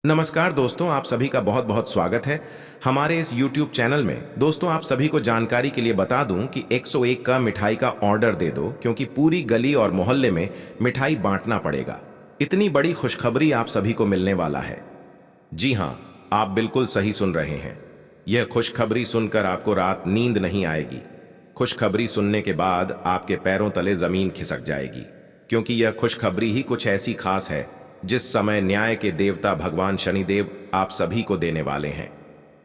नमस्कार दोस्तों, आप सभी का बहुत बहुत स्वागत है हमारे इस YouTube चैनल में। दोस्तों, आप सभी को जानकारी के लिए बता दूं कि 101 का मिठाई का ऑर्डर दे दो, क्योंकि पूरी गली और मोहल्ले में मिठाई बांटना पड़ेगा। इतनी बड़ी खुशखबरी आप सभी को मिलने वाला है। जी हाँ, आप बिल्कुल सही सुन रहे हैं। यह खुशखबरी सुनकर आपको रात नींद नहीं आएगी। खुशखबरी सुनने के बाद आपके पैरों तले जमीन खिसक जाएगी, क्योंकि यह खुशखबरी ही कुछ ऐसी खास है जिस समय न्याय के देवता भगवान शनिदेव आप सभी को देने वाले हैं।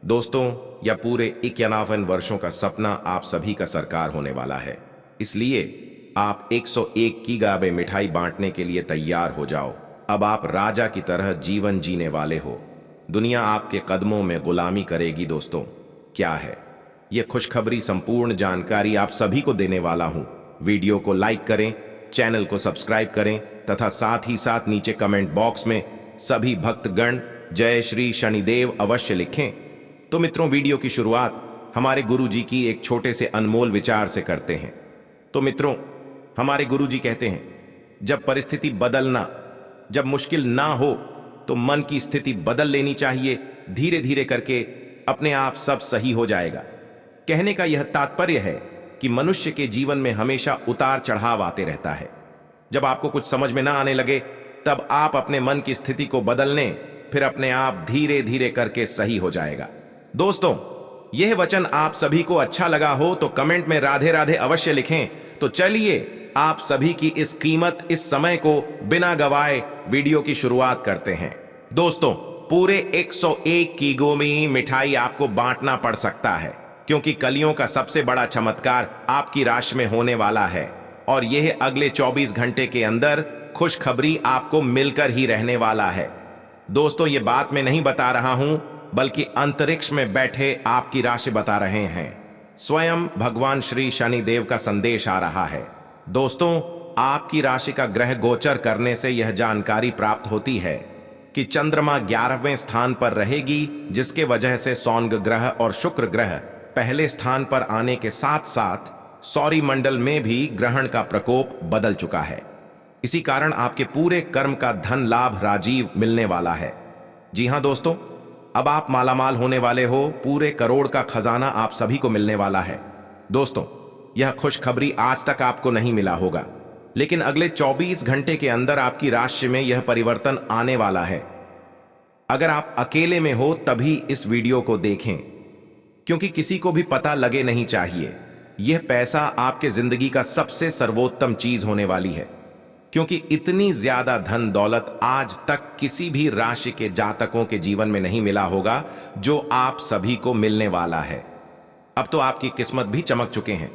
दोस्तों, यह पूरे 51 वर्षों का सपना आप सभी का साकार होने वाला है। इसलिए आप 101 की गाबे मिठाई बांटने के लिए तैयार हो जाओ। अब आप राजा की तरह जीवन जीने वाले हो। दुनिया आपके कदमों में गुलामी करेगी। दोस्तों, क्या है यह खुशखबरी? संपूर्ण जानकारी आप सभी को देने वाला हूं। वीडियो को लाइक करें, चैनल को सब्सक्राइब करें तथा साथ ही साथ नीचे कमेंट बॉक्स में सभी भक्तगण जय श्री शनिदेव अवश्य लिखें। तो मित्रों, वीडियो की शुरुआत हमारे गुरुजी की एक छोटे से अनमोल विचार से करते हैं। तो मित्रों, हमारे गुरुजी कहते हैं, जब परिस्थिति बदलना जब मुश्किल ना हो तो मन की स्थिति बदल लेनी चाहिए। धीरे धीरे करके अपने आप सब सही हो जाएगा। कहने का यह तात्पर्य है कि मनुष्य के जीवन में हमेशा उतार चढ़ाव आते रहता है। जब आपको कुछ समझ में ना आने लगे, तब आप अपने मन की स्थिति को बदल लें, फिर अपने आप धीरे धीरे करके सही हो जाएगा। दोस्तों, यह वचन आप सभी को अच्छा लगा हो तो कमेंट में राधे राधे अवश्य लिखें। तो चलिए आप सभी की इस कीमत इस समय को बिना गवाए वीडियो की शुरुआत करते हैं। दोस्तों, पूरे 101 की गोमी मिठाई आपको बांटना पड़ सकता है, क्योंकि कलियों का सबसे बड़ा चमत्कार आपकी राशि में होने वाला है और यह अगले 24 घंटे के अंदर खुशखबरी आपको मिलकर ही रहने वाला है। दोस्तों, ये बात मैं नहीं बता रहा हूं, बल्कि अंतरिक्ष में बैठे आपकी राशि बता रहे हैं। स्वयं भगवान श्री शनिदेव का संदेश आ रहा है। दोस्तों, आपकी राशि का ग्रह गोचर करने से यह जानकारी प्राप्त होती है कि चंद्रमा 11वें स्थान पर रहेगी, जिसके वजह से सौंग ग्रह और शुक्र ग्रह पहले स्थान पर आने के साथ साथ सौर मंडल में भी ग्रहण का प्रकोप बदल चुका है। इसी कारण आपके पूरे कर्म का धन लाभ राजीव मिलने वाला है। जी हां दोस्तों, अब आप मालामाल होने वाले हो। पूरे करोड़ का खजाना आप सभी को मिलने वाला है। दोस्तों, यह खुशखबरी आज तक आपको नहीं मिला होगा, लेकिन अगले 24 घंटे के अंदर आपकी राशि में यह परिवर्तन आने वाला है। अगर आप अकेले में हो तभी इस वीडियो को देखें, क्योंकि किसी को भी पता लगे नहीं चाहिए। यह पैसा आपके जिंदगी का सबसे सर्वोत्तम चीज होने वाली है, क्योंकि इतनी ज्यादा धन दौलत आज तक किसी भी राशि के जातकों के जीवन में नहीं मिला होगा जो आप सभी को मिलने वाला है। अब तो आपकी किस्मत भी चमक चुके हैं।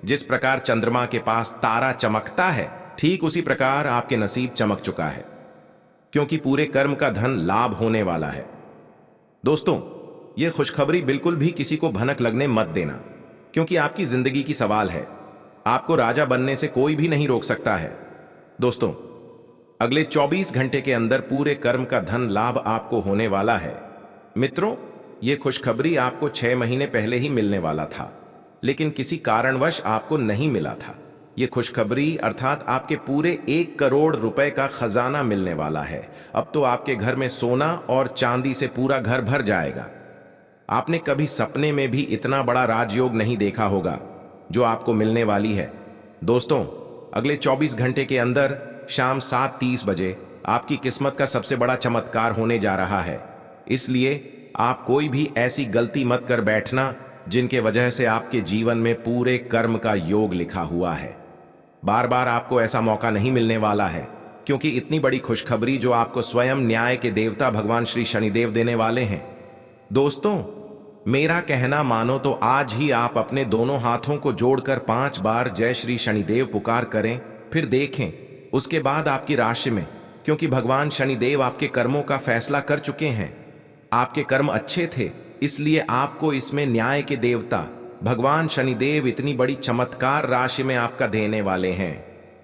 जिस प्रकार चंद्रमा के पास तारा चमकता है, ठीक उसी प्रकार आपके नसीब चमक चुका है, क्योंकि पूरे कर्म का धन लाभ होने वाला है। दोस्तों, यह खुशखबरी बिल्कुल भी किसी को भनक लगने मत देना, क्योंकि आपकी जिंदगी की सवाल है। आपको राजा बनने से कोई भी नहीं रोक सकता है। दोस्तों, अगले 24 घंटे के अंदर पूरे कर्म का धन लाभ आपको होने वाला है। मित्रों, यह खुशखबरी आपको 6 महीने पहले ही मिलने वाला था, लेकिन किसी कारणवश आपको नहीं मिला था। यह खुशखबरी अर्थात आपके पूरे 1 करोड़ रुपए का खजाना मिलने वाला है। अब तो आपके घर में सोना और चांदी से पूरा घर भर जाएगा। आपने कभी सपने में भी इतना बड़ा राजयोग नहीं देखा होगा जो आपको मिलने वाली है। दोस्तों, अगले 24 घंटे के अंदर शाम 7:30 बजे आपकी किस्मत का सबसे बड़ा चमत्कार होने जा रहा है। इसलिए आप कोई भी ऐसी गलती मत कर बैठना जिनके वजह से आपके जीवन में पूरे कर्म का योग लिखा हुआ है। बार बार आपको ऐसा मौका नहीं मिलने वाला है, क्योंकि इतनी बड़ी खुशखबरी जो आपको स्वयं न्याय के देवता भगवान श्री शनिदेव देने वाले हैं। दोस्तों, मेरा कहना मानो तो आज ही आप अपने दोनों हाथों को जोड़कर 5 बार जय श्री शनिदेव पुकार करें, फिर देखें उसके बाद आपकी राशि में, क्योंकि भगवान शनिदेव आपके कर्मों का फैसला कर चुके हैं। आपके कर्म अच्छे थे, इसलिए आपको इसमें न्याय के देवता भगवान शनिदेव इतनी बड़ी चमत्कार राशि में आपका देने वाले हैं।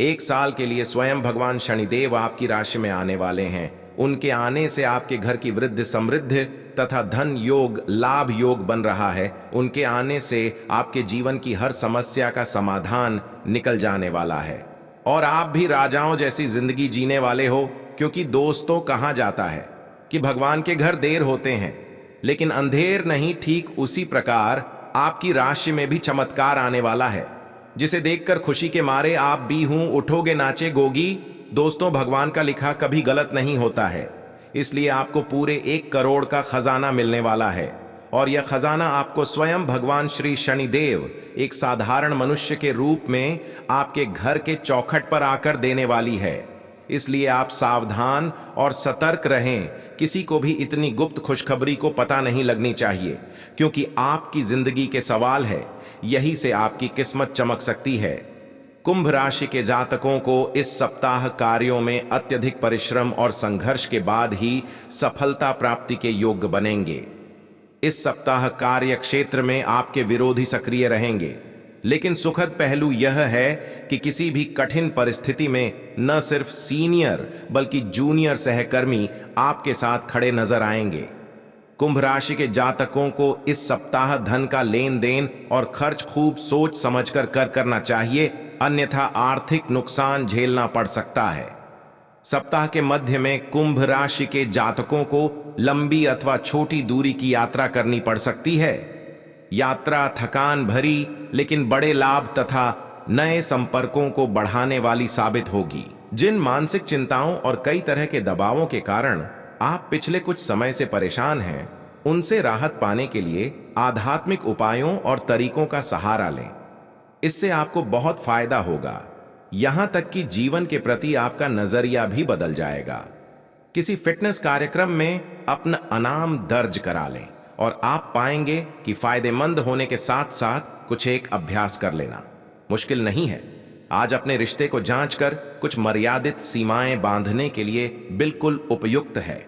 1 साल के लिए स्वयं भगवान शनिदेव आपकी राशि में आने वाले हैं। उनके आने से आपके घर की वृद्धि समृद्धि तथा धन योग लाभ योग बन रहा है। उनके आने से आपके जीवन की हर समस्या का समाधान निकल जाने वाला है और आप भी राजाओं जैसी जिंदगी जीने वाले हो, क्योंकि दोस्तों कहा जाता है कि भगवान के घर देर होते हैं, लेकिन अंधेर नहीं, ठीक उसी प्रकार आपकी राशि में भी चमत्कार आने वाला है, जिसे देखकर खुशी के मारे आप भी हूं उठोगे नाचे गोगी। दोस्तों, भगवान का लिखा कभी गलत नहीं होता है, इसलिए आपको पूरे 1 करोड़ का खजाना मिलने वाला है, और यह खजाना आपको स्वयं भगवान श्री शनिदेव एक साधारण मनुष्य के रूप में आपके घर के चौखट पर आकर देने वाली है। इसलिए आप सावधान और सतर्क रहें, किसी को भी इतनी गुप्त खुशखबरी को पता नहीं लगनी चाहिए, क्योंकि आपकी जिंदगी के सवाल है, यही से आपकी किस्मत चमक सकती है। कुंभ राशि के जातकों को इस सप्ताह कार्यों में अत्यधिक परिश्रम और संघर्ष के बाद ही सफलता प्राप्ति के योग्य बनेंगे। इस सप्ताह कार्य क्षेत्र में आपके विरोधी सक्रिय रहेंगे, लेकिन सुखद पहलू यह है कि किसी भी कठिन परिस्थिति में न सिर्फ सीनियर बल्कि जूनियर सहकर्मी आपके साथ खड़े नजर आएंगे। कुंभ राशि के जातकों को इस सप्ताह धन का लेन देन और खर्च खूब सोच समझकर करना चाहिए, अन्यथा आर्थिक नुकसान झेलना पड़ सकता है। सप्ताह के मध्य में कुंभ राशि के जातकों को लंबी अथवा छोटी दूरी की यात्रा करनी पड़ सकती है। यात्रा थकान भरी लेकिन बड़े लाभ तथा नए संपर्कों को बढ़ाने वाली साबित होगी। जिन मानसिक चिंताओं और कई तरह के दबावों के कारण आप पिछले कुछ समय से परेशान हैं, उनसे राहत पाने के लिए आध्यात्मिक उपायों और तरीकों का सहारा लें। इससे आपको बहुत फायदा होगा, यहां तक कि जीवन के प्रति आपका नजरिया भी बदल जाएगा। किसी फिटनेस कार्यक्रम में अपना इनाम दर्ज करा लें और आप पाएंगे कि फायदेमंद होने के साथ साथ कुछ एक अभ्यास कर लेना मुश्किल नहीं है। आज अपने रिश्ते को जांचकर कुछ मर्यादित सीमाएं बांधने के लिए बिल्कुल उपयुक्त है।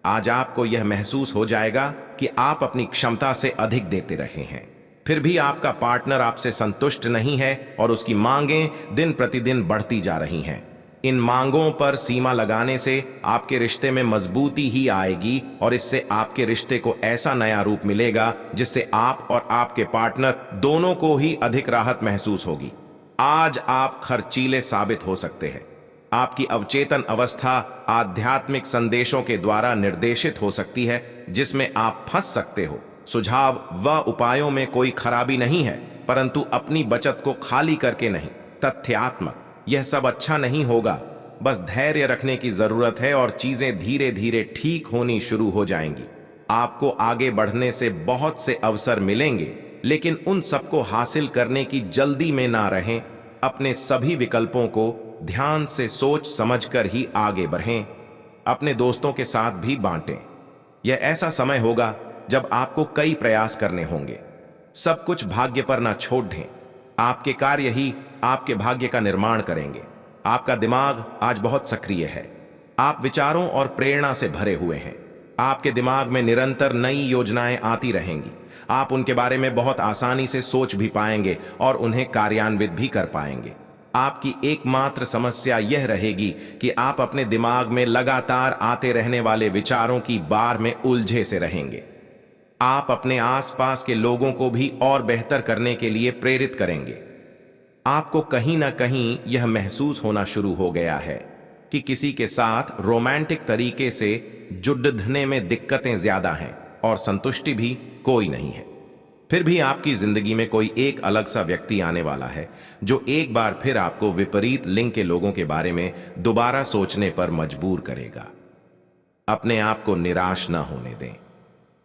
आज आपको यह महसूस हो जाएगा कि आप अपनी क्षमता से अधिक देते रहे हैं, फिर भी आपका पार्टनर आपसे संतुष्ट नहीं है और उसकी मांगें दिन प्रतिदिन बढ़ती जा रही हैं। इन मांगों पर सीमा लगाने से आपके रिश्ते में मजबूती ही आएगी और इससे आपके रिश्ते को ऐसा नया रूप मिलेगा जिससे आप और आपके पार्टनर दोनों को ही अधिक राहत महसूस होगी। आज आप खर्चीले साबित हो सकते हैं। आपकी अवचेतन अवस्था आध्यात्मिक संदेशों के द्वारा निर्देशित हो सकती है, जिसमें आप फंस सकते हो। सुझाव व उपायों में कोई खराबी नहीं है, परंतु अपनी बचत को खाली करके नहीं, तथ्यात्मक। यह सब अच्छा नहीं होगा, बस धैर्य रखने की जरूरत है और चीजें धीरे धीरे ठीक होनी शुरू हो जाएंगी। आपको आगे बढ़ने से बहुत से अवसर मिलेंगे, लेकिन उन सबको हासिल करने की जल्दी में ना रहें। अपने सभी विकल्पों को ध्यान से सोच समझकर ही आगे बढ़ें। अपने दोस्तों के साथ भी बांटें। यह ऐसा समय होगा जब आपको कई प्रयास करने होंगे। सब कुछ भाग्य पर ना छोड़ दें। आपके कार्य ही आपके भाग्य का निर्माण करेंगे। आपका दिमाग आज बहुत सक्रिय है। आप विचारों और प्रेरणा से भरे हुए हैं। आपके दिमाग में निरंतर नई योजनाएं आती रहेंगी। आप उनके बारे में बहुत आसानी से सोच भी पाएंगे और उन्हें कार्यान्वित भी कर पाएंगे। आपकी एकमात्र समस्या यह रहेगी कि आप अपने दिमाग में लगातार आते रहने वाले विचारों की बार में उलझे से रहेंगे। आप अपने आसपास के लोगों को भी और बेहतर करने के लिए प्रेरित करेंगे। आपको कहीं ना कहीं यह महसूस होना शुरू हो गया है कि किसी के साथ रोमांटिक तरीके से जुड़ने में दिक्कतें ज्यादा हैं और संतुष्टि भी कोई नहीं है। फिर भी आपकी जिंदगी में कोई एक अलग सा व्यक्ति आने वाला है जो एक बार फिर आपको विपरीत लिंग के लोगों के बारे में दोबारा सोचने पर मजबूर करेगा। अपने आप को निराश न होने दें।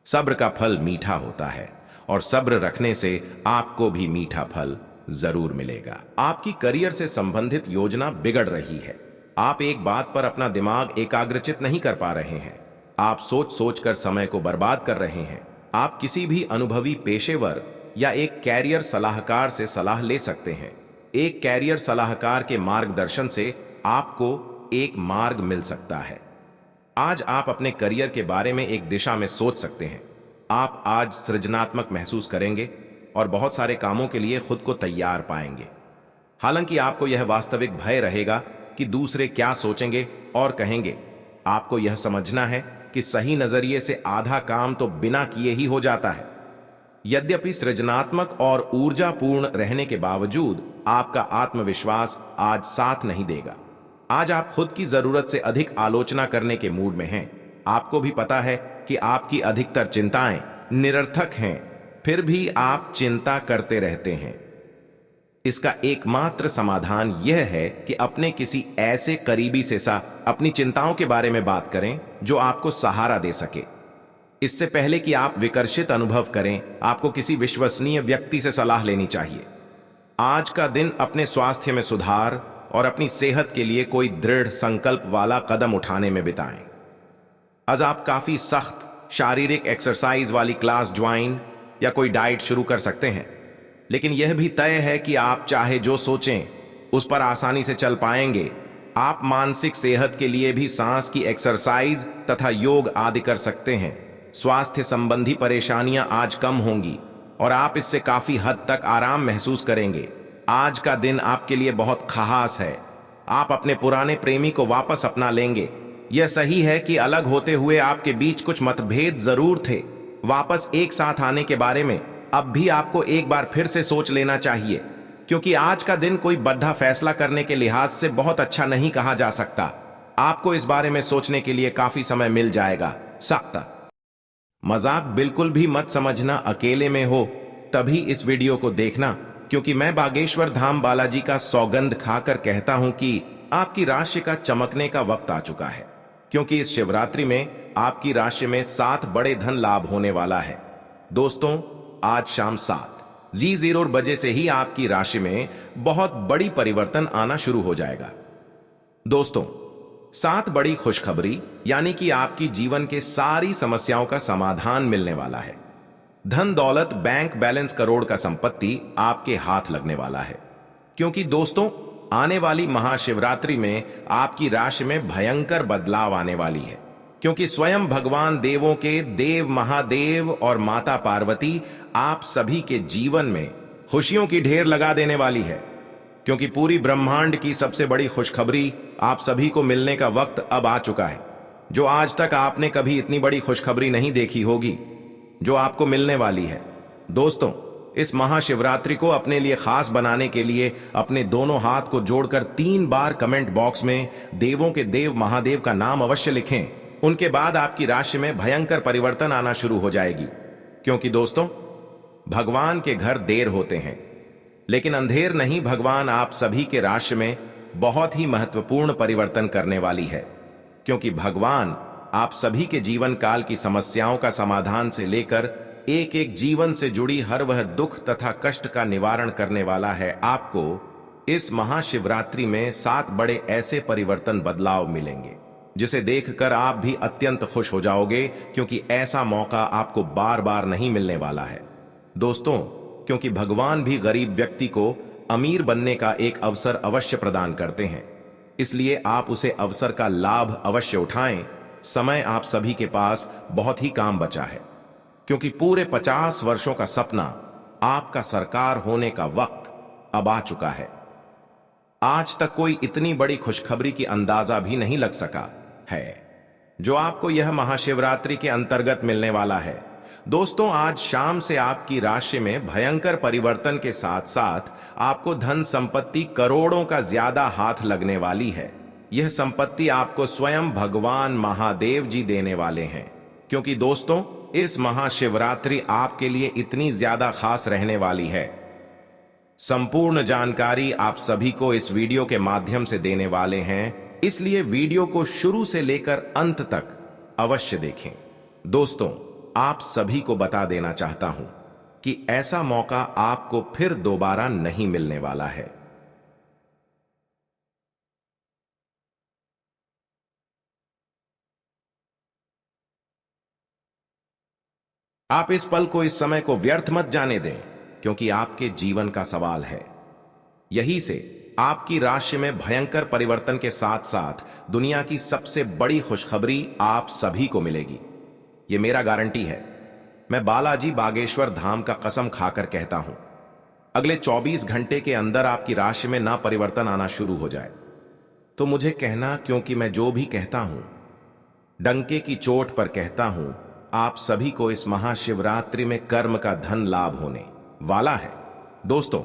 सब्र का फल मीठा होता है और सब्र रखने से आपको भी मीठा फल जरूर मिलेगा। आपकी करियर से संबंधित योजना बिगड़ रही है। आप एक बात पर अपना दिमाग एकाग्रचित नहीं कर पा रहे हैं। आप सोच सोच कर समय को बर्बाद कर रहे हैं। आप किसी भी अनुभवी पेशेवर या एक कैरियर सलाहकार से सलाह ले सकते हैं। एक कैरियर सलाहकार के मार्गदर्शन से आपको एक मार्ग मिल सकता है। आज आप अपने करियर के बारे में एक दिशा में सोच सकते हैं। आप आज सृजनात्मक महसूस करेंगे और बहुत सारे कामों के लिए खुद को तैयार पाएंगे। हालांकि आपको यह वास्तविक भय रहेगा कि दूसरे क्या सोचेंगे और कहेंगे। आपको यह समझना है कि सही नजरिए से आधा काम तो बिना किए ही हो जाता है। यद्यपि सृजनात्मक और ऊर्जापूर्ण रहने के बावजूद आपका आत्मविश्वास आज साथ नहीं देगा। आज आप खुद की जरूरत से अधिक आलोचना करने के मूड में हैं। आपको भी पता है कि आपकी अधिकतर चिंताएं निरर्थक हैं, फिर भी आप चिंता करते रहते हैं। इसका एकमात्र समाधान यह है कि अपने किसी ऐसे करीबी से अपनी चिंताओं के बारे में बात करें जो आपको सहारा दे सके। इससे पहले कि आप विकर्षित अनुभव करें, आपको किसी विश्वसनीय व्यक्ति से सलाह लेनी चाहिए। आज का दिन अपने स्वास्थ्य में सुधार और अपनी सेहत के लिए कोई दृढ़ संकल्प वाला कदम उठाने में बिताएं। आज आप काफी सख्त शारीरिक एक्सरसाइज वाली क्लास ज्वाइन या कोई डाइट शुरू कर सकते हैं, लेकिन यह भी तय है कि आप चाहे जो सोचें उस पर आसानी से चल पाएंगे। आप मानसिक सेहत के लिए भी सांस की एक्सरसाइज तथा योग आदि कर सकते हैं। स्वास्थ्य संबंधी परेशानियां आज कम होंगी और आप इससे काफी हद तक आराम महसूस करेंगे। आज का दिन आपके लिए बहुत खास है। आप अपने पुराने प्रेमी को वापस अपना लेंगे। यह सही है कि अलग होते हुए आपके बीच कुछ मतभेद जरूर थे। वापस एक साथ आने के बारे में अब भी आपको एक बार फिर से सोच लेना चाहिए, क्योंकि आज का दिन कोई बड़ा फैसला करने के लिहाज से बहुत अच्छा नहीं कहा जा सकता। आपको इस बारे में सोचने के लिए काफी समय मिल जाएगा। सख्त मजाक बिल्कुल भी मत समझना। अकेले में हो तभी इस वीडियो को देखना, क्योंकि मैं बागेश्वर धाम बालाजी का सौगंध खाकर कहता हूं कि आपकी राशि का चमकने का वक्त आ चुका है, क्योंकि इस शिवरात्रि में आपकी राशि में 7 बड़े धन लाभ होने वाला है। दोस्तों, आज शाम 7:00 बजे से ही आपकी राशि में बहुत बड़ी परिवर्तन आना शुरू हो जाएगा। दोस्तों, 7 बड़ी खुशखबरी, यानी कि आपकी जीवन के सारी समस्याओं का समाधान मिलने वाला है। धन दौलत, बैंक बैलेंस, करोड़ का संपत्ति आपके हाथ लगने वाला है, क्योंकि दोस्तों, आने वाली महाशिवरात्रि में आपकी राशि में भयंकर बदलाव आने वाली है, क्योंकि स्वयं भगवान देवों के देव महादेव और माता पार्वती आप सभी के जीवन में खुशियों की ढेर लगा देने वाली है, क्योंकि पूरी ब्रह्मांड की सबसे बड़ी खुशखबरी आप सभी को मिलने का वक्त अब आ चुका है। जो आज तक आपने कभी इतनी बड़ी खुशखबरी नहीं देखी होगी, जो आपको मिलने वाली है। दोस्तों, इस महाशिवरात्रि को अपने लिए खास बनाने के लिए अपने दोनों हाथ को जोड़कर 3 बार कमेंट बॉक्स में देवों के देव महादेव का नाम अवश्य लिखें। उनके बाद आपकी राशि में भयंकर परिवर्तन आना शुरू हो जाएगी, क्योंकि दोस्तों, भगवान के घर देर होते हैं लेकिन अंधेर नहीं। भगवान आप सभी के राशि में बहुत ही महत्वपूर्ण परिवर्तन करने वाली है, क्योंकि भगवान आप सभी के जीवन काल की समस्याओं का समाधान से लेकर एक एक जीवन से जुड़ी हर वह दुख तथा कष्ट का निवारण करने वाला है। आपको इस महाशिवरात्रि में 7 बड़े ऐसे परिवर्तन बदलाव मिलेंगे जिसे देखकर आप भी अत्यंत खुश हो जाओगे, क्योंकि ऐसा मौका आपको बार बार नहीं मिलने वाला है। दोस्तों, क्योंकि भगवान भी गरीब व्यक्ति को अमीर बनने का एक अवसर अवश्य प्रदान करते हैं, इसलिए आप उसे अवसर का लाभ अवश्य उठाएं। समय आप सभी के पास बहुत ही काम बचा है, क्योंकि पूरे 50 वर्षों का सपना आपका सरकार होने का वक्त अब आ चुका है। आज तक कोई इतनी बड़ी खुशखबरी की अंदाजा भी नहीं लग सका है जो आपको यह महाशिवरात्रि के अंतर्गत मिलने वाला है। दोस्तों, आज शाम से आपकी राशि में भयंकर परिवर्तन के साथ साथ आपको धन संपत्ति करोड़ों का ज्यादा हाथ लगने वाली है। यह संपत्ति आपको स्वयं भगवान महादेव जी देने वाले हैं, क्योंकि दोस्तों, इस महाशिवरात्रि आपके लिए इतनी ज्यादा खास रहने वाली है। संपूर्ण जानकारी आप सभी को इस वीडियो के माध्यम से देने वाले हैं, इसलिए वीडियो को शुरू से लेकर अंत तक अवश्य देखें। दोस्तों, आप सभी को बता देना चाहता हूं कि ऐसा मौका आपको फिर दोबारा नहीं मिलने वाला है। आप इस पल को, इस समय को व्यर्थ मत जाने दें, क्योंकि आपके जीवन का सवाल है। यही से आपकी राशि में भयंकर परिवर्तन के साथ साथ दुनिया की सबसे बड़ी खुशखबरी आप सभी को मिलेगी। यह मेरा गारंटी है। मैं बालाजी बागेश्वर धाम का कसम खाकर कहता हूं, अगले 24 घंटे के अंदर आपकी राशि में ना परिवर्तन आना शुरू हो जाए तो मुझे कहना, क्योंकि मैं जो भी कहता हूं डंके की चोट पर कहता हूं। आप सभी को इस महाशिवरात्रि में कर्म का धन लाभ होने वाला है। दोस्तों,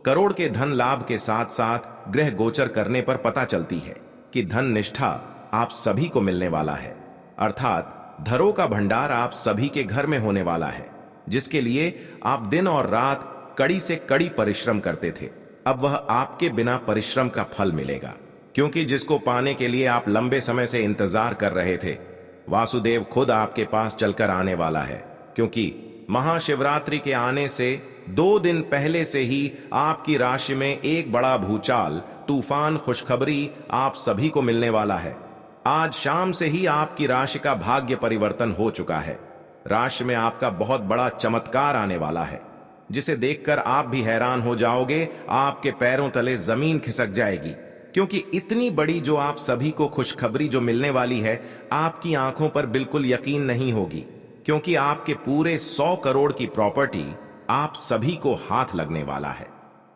करोड़ के धन लाभ के साथ साथ ग्रह गोचर करने पर पता चलती है कि धन निष्ठा आप सभी को मिलने वाला है। अर्थात धरों का भंडार आप सभी के घर में होने वाला है, जिसके लिए आप दिन और रात कड़ी से कड़ी परिश्रम करते थे। अब वह आपके बिना परिश्रम का फल मिलेगा, क्योंकि जिसको पाने के लिए आप लंबे समय से इंतजार कर रहे थे, वासुदेव खुद आपके पास चलकर आने वाला है। क्योंकि महाशिवरात्रि के आने से 2 दिन पहले से ही आपकी राशि में एक बड़ा भूचाल, तूफान खुशखबरी आप सभी को मिलने वाला है। आज शाम से ही आपकी राशि का भाग्य परिवर्तन हो चुका है। राशि में आपका बहुत बड़ा चमत्कार आने वाला है, जिसे देखकर आप भी हैरान हो जाओगे। आपके पैरों तले जमीन खिसक जाएगी, क्योंकि इतनी बड़ी जो आप सभी को खुशखबरी जो मिलने वाली है, आपकी आंखों पर बिल्कुल यकीन नहीं होगी, क्योंकि आपके पूरे 100 करोड़ की प्रॉपर्टी आप सभी को हाथ लगने वाला है।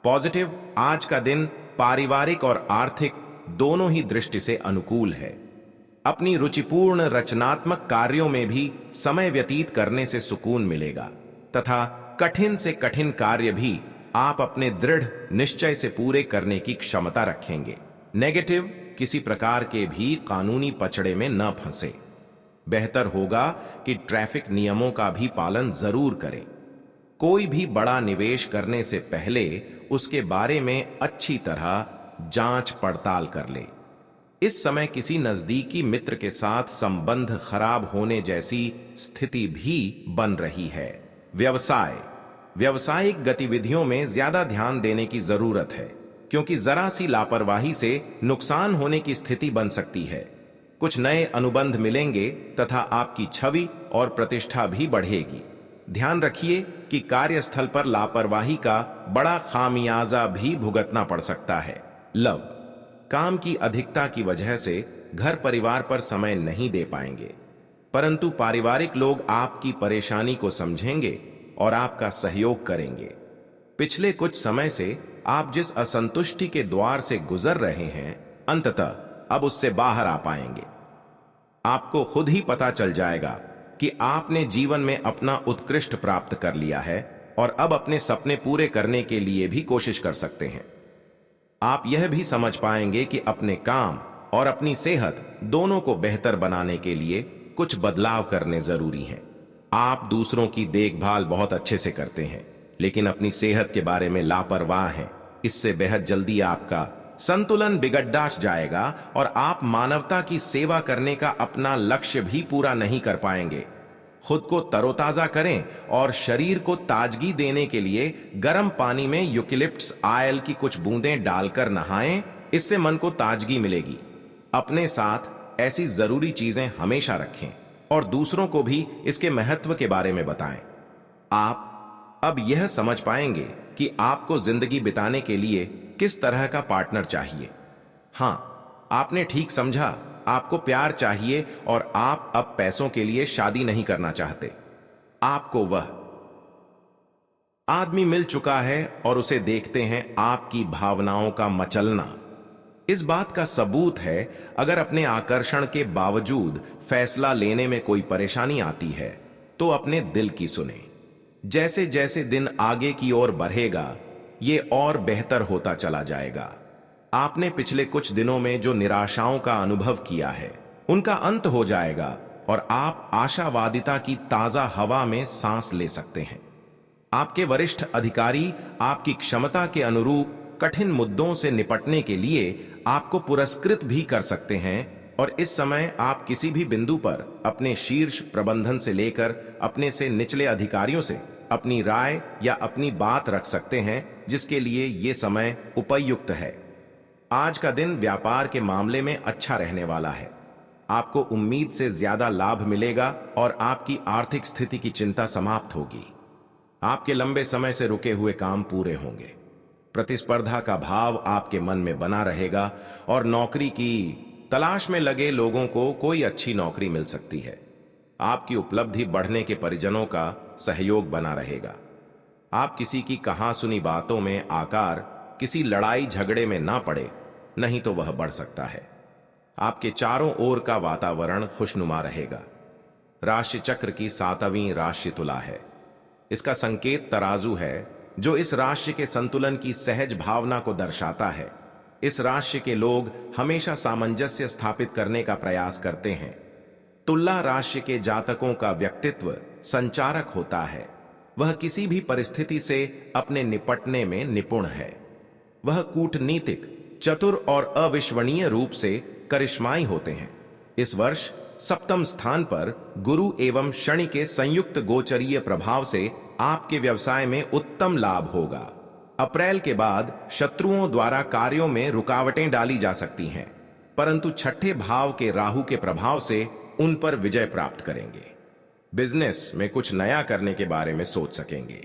पॉजिटिव, आज का दिन पारिवारिक और आर्थिक दोनों ही दृष्टि से अनुकूल है। अपनी रुचिपूर्ण रचनात्मक कार्यों में भी समय व्यतीत करने से सुकून मिलेगा तथा कठिन से कठिन कार्य भी आप अपने दृढ़ निश्चय से पूरे करने की क्षमता रखेंगे। नेगेटिव, किसी प्रकार के भी कानूनी पचड़े में न फंसे। बेहतर होगा कि ट्रैफिक नियमों का भी पालन जरूर करें। कोई भी बड़ा निवेश करने से पहले उसके बारे में अच्छी तरह जांच पड़ताल कर ले। इस समय किसी नजदीकी मित्र के साथ संबंध खराब होने जैसी स्थिति भी बन रही है। व्यवसाय, व्यावसायिक गतिविधियों में ज्यादा ध्यान देने की जरूरत है, क्योंकि जरा सी लापरवाही से नुकसान होने की स्थिति बन सकती है। कुछ नए अनुबंध मिलेंगे तथा आपकी छवि और प्रतिष्ठा भी बढ़ेगी। ध्यान रखिए कि कार्यस्थल पर लापरवाही का बड़ा खामियाजा भी भुगतना पड़ सकता है। लव, काम की अधिकता की वजह से घर परिवार पर समय नहीं दे पाएंगे, परंतु पारिवारिक लोग आपकी परेशानी को समझेंगे और आपका सहयोग करेंगे। पिछले कुछ समय से आप जिस असंतुष्टि के द्वार से गुजर रहे हैं, अंततः अब उससे बाहर आ पाएंगे। आपको खुद ही पता चल जाएगा कि आपने जीवन में अपना उत्कृष्ट प्राप्त कर लिया है और अब अपने सपने पूरे करने के लिए भी कोशिश कर सकते हैं। आप यह भी समझ पाएंगे कि अपने काम और अपनी सेहत दोनों को बेहतर बनाने के लिए कुछ बदलाव करने जरूरी हैं। आप दूसरों की देखभाल बहुत अच्छे से करते हैं, लेकिन अपनी सेहत के बारे में लापरवाह हैं। इससे बेहद जल्दी आपका संतुलन बिगड़ जाएगा और आप मानवता की सेवा करने का अपना लक्ष्य भी पूरा नहीं कर पाएंगे। खुद को तरोताजा करें और शरीर को ताजगी देने के लिए गर्म पानी में यूकेलिप्टस ऑयल की कुछ बूंदें डालकर नहाएं। इससे मन को ताजगी मिलेगी। अपने साथ ऐसी जरूरी चीजें हमेशा रखें और दूसरों को भी इसके महत्व के बारे में बताएं। आप अब यह समझ पाएंगे कि आपको जिंदगी बिताने के लिए किस तरह का पार्टनर चाहिए। हां, आपने ठीक समझा, आपको प्यार चाहिए और आप अब पैसों के लिए शादी नहीं करना चाहते। आपको वह आदमी मिल चुका है और उसे देखते हैं आपकी भावनाओं का मचलना। इस बात का सबूत है, अगर अपने आकर्षण के बावजूद फैसला लेने में कोई परेशानी आती है तो अपने दिल की सुने। जैसे जैसे दिन आगे की ओर बढ़ेगा, ये और बेहतर होता चला जाएगा। आपने पिछले कुछ दिनों में जो निराशाओं का अनुभव किया है, उनका अंत हो जाएगा और आप आशावादिता की ताजा हवा में सांस ले सकते हैं। आपके वरिष्ठ अधिकारी आपकी क्षमता के अनुरूप कठिन मुद्दों से निपटने के लिए आपको पुरस्कृत भी कर सकते हैं और इस समय आप किसी भी बिंदु पर अपने शीर्ष प्रबंधन से लेकर अपने से निचले अधिकारियों से अपनी राय या अपनी बात रख सकते हैं, जिसके लिए ये समय उपयुक्त है। आज का दिन व्यापार के मामले में अच्छा रहने वाला है। आपको उम्मीद से ज्यादा लाभ मिलेगा और आपकी आर्थिक स्थिति की चिंता समाप्त होगी। आपके लंबे समय से रुके हुए काम पूरे होंगे। प्रतिस्पर्धा का भाव आपके मन में बना रहेगा और नौकरी की तलाश में लगे लोगों को कोई अच्छी नौकरी मिल सकती है। आपकी उपलब्धि बढ़ने के परिजनों का सहयोग बना रहेगा। आप किसी की कहा सुनी बातों में आकार किसी लड़ाई झगड़े में ना पड़े, नहीं तो वह बढ़ सकता है। आपके चारों ओर का वातावरण खुशनुमा रहेगा। राशि चक्र की 7वीं राशि तुला है। इसका संकेत तराजू है, जो इस राशि के संतुलन की सहज भावना को दर्शाता है। इस राशि के लोग हमेशा सामंजस्य स्थापित करने का प्रयास करते हैं। तुला राशि के जातकों का व्यक्तित्व संचारक होता है। वह किसी भी परिस्थिति से अपने निपटने में निपुण है। वह कूटनीतिक, चतुर और अविश्वसनीय रूप से करिश्माई होते हैं। इस वर्ष सप्तम स्थान पर गुरु एवं शनि के संयुक्त गोचरीय प्रभाव से आपके व्यवसाय में उत्तम लाभ होगा। अप्रैल के बाद शत्रुओं द्वारा कार्यों में रुकावटें डाली जा सकती हैं, परंतु छठे भाव के राहु के प्रभाव से उन पर विजय प्राप्त करेंगे। बिजनेस में कुछ नया करने के बारे में सोच सकेंगे।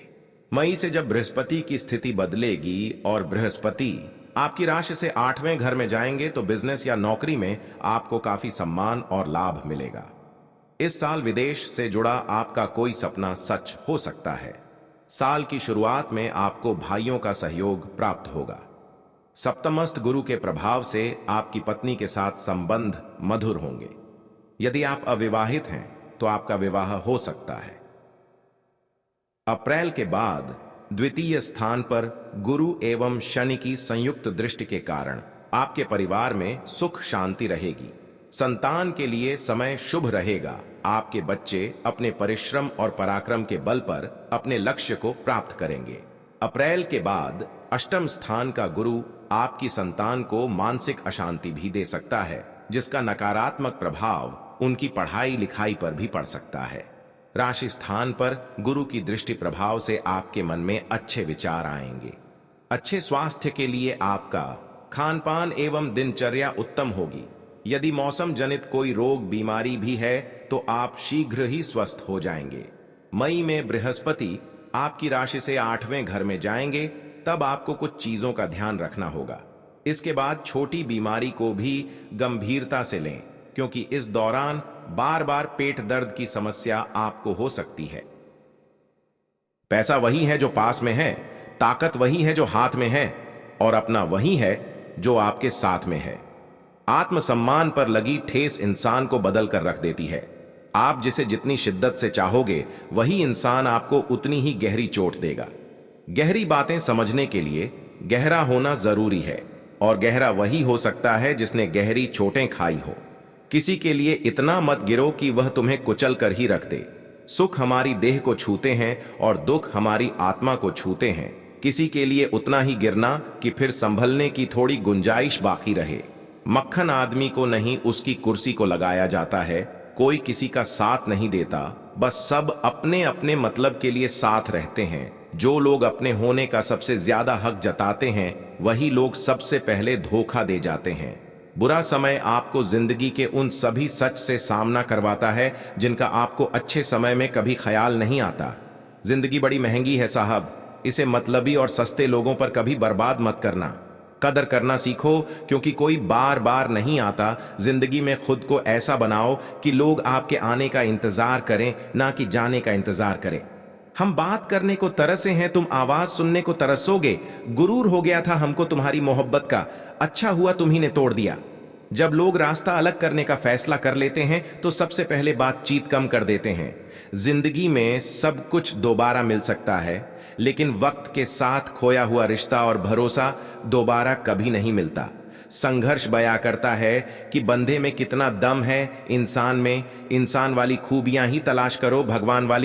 मई से जब बृहस्पति की स्थिति बदलेगी और बृहस्पति आपकी राशि से 8वें घर में जाएंगे तो बिजनेस या नौकरी में आपको काफी सम्मान और लाभ मिलेगा। इस साल विदेश से जुड़ा आपका कोई सपना सच हो सकता है। साल की शुरुआत में आपको भाइयों का सहयोग प्राप्त होगा। सप्तमस्त गुरु के प्रभाव से आपकी पत्नी के साथ संबंध मधुर होंगे। यदि आप अविवाहित हैं तो आपका विवाह हो सकता है। अप्रैल के बाद द्वितीय स्थान पर गुरु एवं शनि की संयुक्त दृष्टि के कारण आपके परिवार में सुख शांति रहेगी। संतान के लिए समय शुभ रहेगा। आपके बच्चे अपने परिश्रम और पराक्रम के बल पर अपने लक्ष्य को प्राप्त करेंगे। अप्रैल के बाद अष्टम स्थान का गुरु आपकी संतान को मानसिक अशांति भी दे सकता है, जिसका नकारात्मक प्रभाव उनकी पढ़ाई लिखाई पर भी पड़ सकता है। राशि स्थान पर गुरु की दृष्टि प्रभाव से आपके मन में अच्छे विचार आएंगे। अच्छे स्वास्थ्य के लिए आपका खान पान एवं दिनचर्या उत्तम होगी। यदि मौसम जनित कोई रोग बीमारी भी है तो आप शीघ्र ही स्वस्थ हो जाएंगे। मई में बृहस्पति आपकी राशि से 8वें घर में जाएंगे, तब आपको कुछ चीजों का ध्यान रखना होगा। इसके बाद छोटी बीमारी को भी गंभीरता से लें, क्योंकि इस दौरान बार बार पेट दर्द की समस्या आपको हो सकती है। पैसा वही है जो पास में है, ताकत वही है जो हाथ में है, और अपना वही है जो आपके साथ में है। आत्मसम्मान पर लगी ठेस इंसान को बदल कर रख देती है। आप जिसे जितनी शिद्दत से चाहोगे, वही इंसान आपको उतनी ही गहरी चोट देगा। गहरी बातें समझने के लिए गहरा होना जरूरी है, और गहरा वही हो सकता है जिसने गहरी चोटें खाई हो। किसी के लिए इतना मत गिरो कि वह तुम्हें कुचल कर ही रख दे। सुख हमारी देह को छूते हैं और दुख हमारी आत्मा को छूते हैं। किसी के लिए उतना ही गिरना कि फिर संभलने की थोड़ी गुंजाइश बाकी रहे। मक्खन आदमी को नहीं, उसकी कुर्सी को लगाया जाता है। कोई किसी का साथ नहीं देता, बस सब अपने अपने मतलब के लिए साथ रहते हैं। जो लोग अपने होने का सबसे ज्यादा हक जताते हैं, वही लोग सबसे पहले धोखा दे जाते हैं। बुरा समय आपको जिंदगी के उन सभी सच से सामना करवाता है जिनका आपको अच्छे समय में कभी ख्याल नहीं आता। जिंदगी बड़ी महंगी है साहब, इसे मतलबी और सस्ते लोगों पर कभी बर्बाद मत करना। कदर करना सीखो, क्योंकि कोई बार बार नहीं आता। जिंदगी में खुद को ऐसा बनाओ कि लोग आपके आने का इंतजार करें, ना कि जाने का इंतजार करें। हम बात करने को तरसे हैं, तुम आवाज सुनने को तरसोगे। गुरूर हो गया था हमको तुम्हारी मोहब्बत का, अच्छा हुआ तुम्ही ने तोड़ दिया। जब लोग रास्ता अलग करने का फैसला कर लेते हैं तो सबसे पहले बातचीत कम कर देते हैं। जिंदगी में सब कुछ दोबारा मिल सकता है, लेकिन वक्त के साथ खोया हुआ रिश्ता और भरोसा दोबारा कभी नहीं मिलता। संघर्ष बयां करता है कि बंदे में कितना दम है, इंसान में। इंसान वाली खूबियां ही तलाश करो, भगवान वाली